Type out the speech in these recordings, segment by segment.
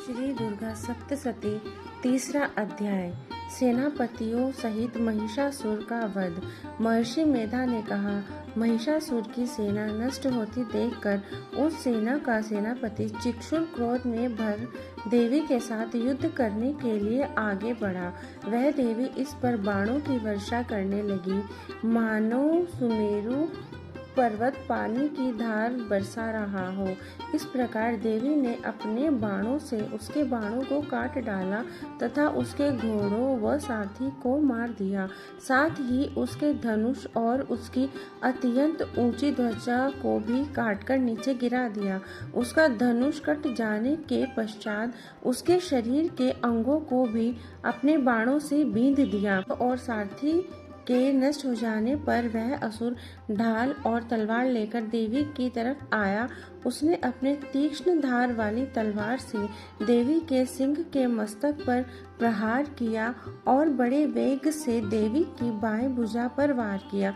श्री दुर्गा सप्तशती तीसरा अध्याय। सेनापतियों सहित महिषासुर का वध। महर्षि मेधा ने कहा, महिषासुर की सेना नष्ट होती देखकर उस सेना का सेनापति चिक्षुर क्रोध में भर देवी के साथ युद्ध करने के लिए आगे बढ़ा। वह देवी इस पर बाणों की वर्षा करने लगी, मानो सुमेरु पर्वत पानी की धार बरसा रहा हो। इस प्रकार देवी ने अपने बाणों से उसके बाणों को काट डाला तथा उसके घोड़ों व साथी को मार दिया। साथ ही उसके धनुष और उसकी अत्यंत ऊंची ध्वजा को भी काटकर नीचे गिरा दिया। उसका धनुष कट जाने के पश्चात उसके शरीर के अंगों को भी अपने बाणों से बींध दिया और सारथी के नष्ट हो जाने पर वह असुर ढाल और तलवार लेकर देवी की तरफ आया। उसने अपने तीक्ष्ण धार वाली तलवार से देवी के सिंह के मस्तक पर प्रहार किया और बड़े वेग से देवी की बाएं भुजा पर वार किया,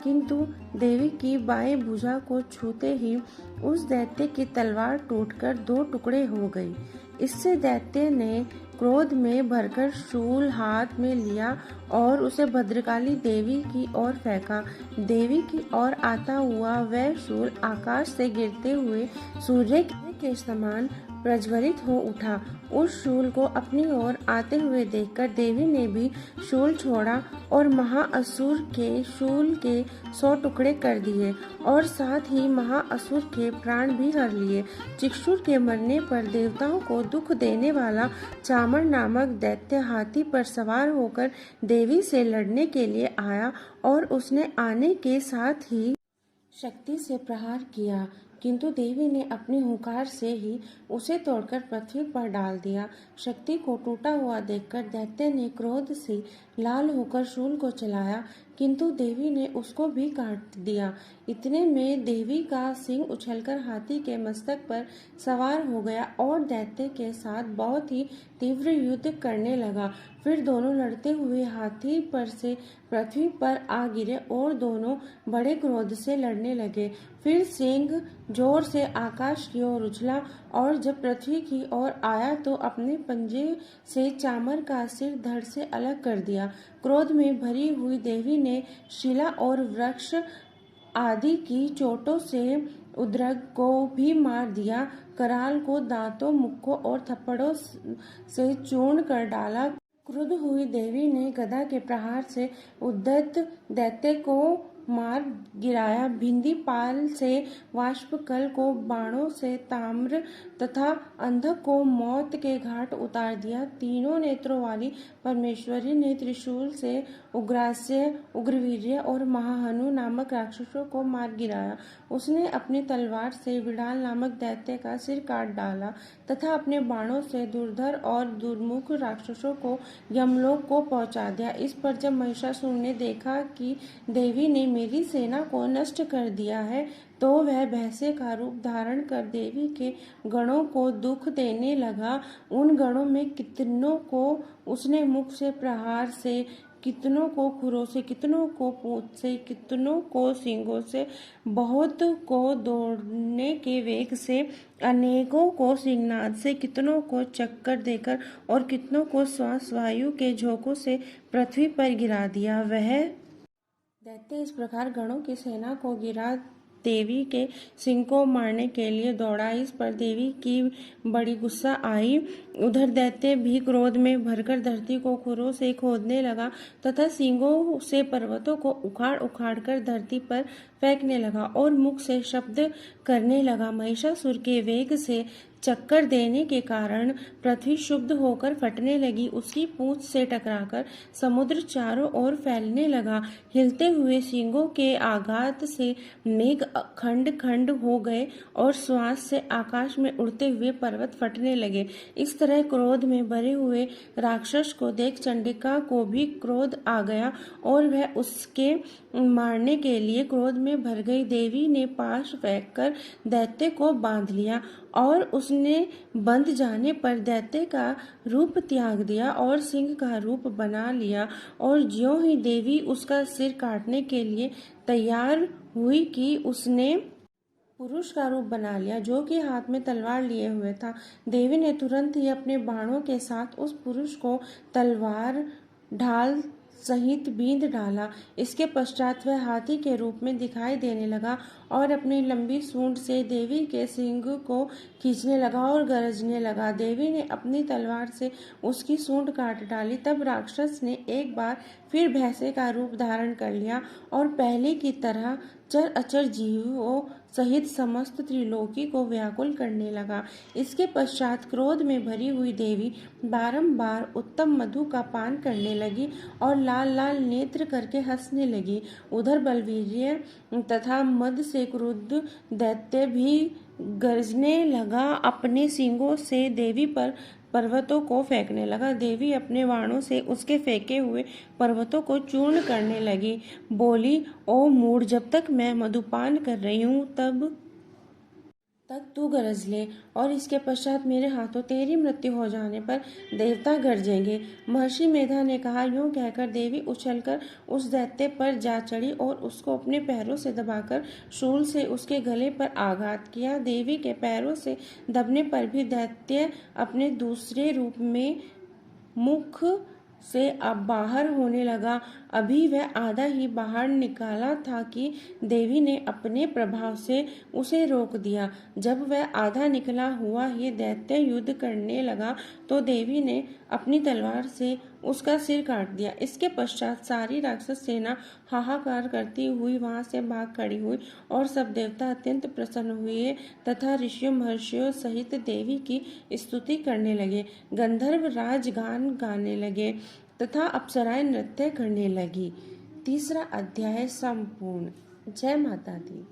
किंतु देवी की बाएं भुजा को छूते ही उस दैत्य की तलवार टूटकर दो टुकड़े हो गई। इससे दैत्य ने क्रोध में भरकर शूल हाथ में लिया और उसे भद्रकाली देवी की ओर फेंका। देवी की ओर आता हुआ वह शूल आकाश से गिरते हुए सूर्य के समान प्रज्वलित हो उठा। उस शूल को अपनी ओर आते हुए देखकर देवी ने भी शूल छोड़ा और महाअसुर के शूल के 100 टुकड़े कर दिए और साथ ही महाअसुर के प्राण भी हर लिए। चिक्षुर के मरने पर देवताओं को दुख देने वाला चामर नामक दैत्य हाथी पर सवार होकर देवी से लड़ने के लिए आया और उसने आने के साथ ही शक्ति से प्रहार किया, किंतु देवी ने अपनी हुंकार से ही उसे तोड़कर पृथ्वी पर डाल दिया। शक्ति को टूटा हुआ देखकर दैत्य ने क्रोध से लाल होकर शूल को चलाया, किंतु देवी ने उसको भी काट दिया। इतने में देवी का सिंह उछलकर हाथी के मस्तक पर सवार हो गया और दैत्य के साथ बहुत ही तीव्र युद्ध करने लगा। फिर दोनों लड़ते हुए हाथी पर से पृथ्वी पर आ गिरे और दोनों बड़े क्रोध से लड़ने लगे। फिर सिंह जोर से आकाश की ओर उछला और जब पृथ्वी की ओर आया तो अपने पंजे से चामर का सिर धड़ से अलग कर दिया। क्रोध में भरी हुई देवी ने शिला और वृक्ष आदि की चोटों से उद्रग को भी मार दिया। कराल को दांतों, मुक्कों और थप्पड़ों से चूर्ण कर डाला। क्रुद्ध हुई देवी ने गदा के प्रहार से उद्धत दैत्य को मार गिराया। भिंदी पाल से वाष्पकल को बाणों से ताम्र तथा अंधक को मौत के घाट उतार दिया। तीनों नेत्रों वाली परमेश्वरी ने त्रिशूल से उग्रास्य, उग्रवीर्य और महाहनु नामक राक्षसों को मार गिराया। उसने अपनी तलवार से विडाल नामक दैत्य का सिर काट डाला तथा अपने बाणों से दुर्धर और दुर्मुख राक्षसों को यमलोक को पहुंचा दिया। इस पर जब महिषासुर ने देखा कि देवी ने मेरी सेना को नष्ट कर दिया है, तो वह भैंसे का रूप धारण कर देवी के गणों को दुख देने लगा। उन गणों में कितनों को उसने मुख से प्रहार से, कितनों को खुरों से, कितनों को पूंछ से, कितनों को सींगों से, बहुत को दौड़ने के वेग से, अनेकों को सिंहनाद से, कितनों को चक्कर देकर और कितनों को श्वास वायु के झोंकों से पृथ्वी पर गिरा दिया। वह दैत्य इस प्रकार गणों की सेना को गिरा देवी के सिंह को मारने के लिए दौड़ा। इस पर देवी की बड़ी गुस्सा आई। उधर दैत्य भी क्रोध में भरकर धरती को खुरों से खोदने लगा तथा सींगों से पर्वतों को उखाड़ उखाड़ कर धरती पर फेंकने लगा और मुख से शब्द करने लगा। महिषासुर के वेग से चक्कर देने के कारण पृथ्वी क्षुब्ध होकर फटने लगी। उसकी पूंछ से टकराकर समुद्र चारों ओर फैलने लगा। हिलते हुए सींगों के आघात से मेघ खंड खंड हो गए और श्वास से आकाश में उड़ते हुए पर्वत फटने लगे। इस तरह क्रोध में भरे हुए राक्षस को देख चंडिका को भी क्रोध आ गया और वह उसके मारने के लिए क्रोध में भर गई। देवी ने पाश फेंककर दैत्य को बांध लिया और उसने बंध जाने पर दैत्य का रूप त्याग दिया और सिंह का रूप बना लिया। और ज्यों ही देवी उसका सिर काटने के लिए तैयार हुई कि उसने पुरुष का रूप बना लिया, जो कि हाथ में तलवार लिए हुए था। देवी ने तुरंत ही अपने बाणों के साथ उस पुरुष को तलवार ढाल सहित बींध डाला। इसके पश्चात वह हाथी के रूप में दिखाई देने लगा और अपनी लंबी सूंड से देवी के सींग को खींचने लगा और गरजने लगा। देवी ने अपनी तलवार से उसकी सूंड काट डाली। तब राक्षस ने एक बार फिर भैंसे का रूप धारण कर लिया और पहले की तरह चर अचर जीवों सहित समस्त त्रिलोकी को व्याकुल करने लगा। इसके पश्चात क्रोध में भरी हुई देवी बारंबार उत्तम मधु का पान करने लगी और लाल लाल नेत्र करके हंसने लगी। उधर बलवीर्य तथा मद से क्रुद्ध दैत्य भी गरजने लगा, अपने सींगों से देवी पर पर्वतों को फेंकने लगा। देवी अपने बाणों से उसके फेंके हुए पर्वतों को चूर्ण करने लगी। बोली, ओ मूढ़, जब तक मैं मधुपान कर रही हूँ तब तक तू गरज ले, और इसके पश्चात मेरे हाथों तेरी मृत्यु हो जाने पर देवता गरजेंगे। महर्षि मेधा ने कहा। यूं कहकर देवी उछलकर उस दैत्य पर जा चढ़ी और उसको अपने पैरों से दबाकर शूल से उसके गले पर आघात किया। देवी के पैरों से दबने पर भी दैत्य अपने दूसरे रूप में मुख से अब बाहर होने लगा। अभी वह आधा ही बाहर निकाला था कि देवी ने अपने प्रभाव से उसे रोक दिया। जब वह आधा निकला हुआ ही दैत्य युद्ध करने लगा तो देवी ने अपनी तलवार से उसका सिर काट दिया। इसके पश्चात सारी राक्षस सेना हाहाकार करती हुई वहां से भाग खड़ी हुई और सब देवता अत्यंत प्रसन्न हुए तथा ऋषियों महर्षियों सहित देवी की स्तुति करने लगे। गंधर्व राज गान गाने लगे तथा अप्सराएं नृत्य करने लगी। तीसरा अध्याय संपूर्ण। जय माता दी।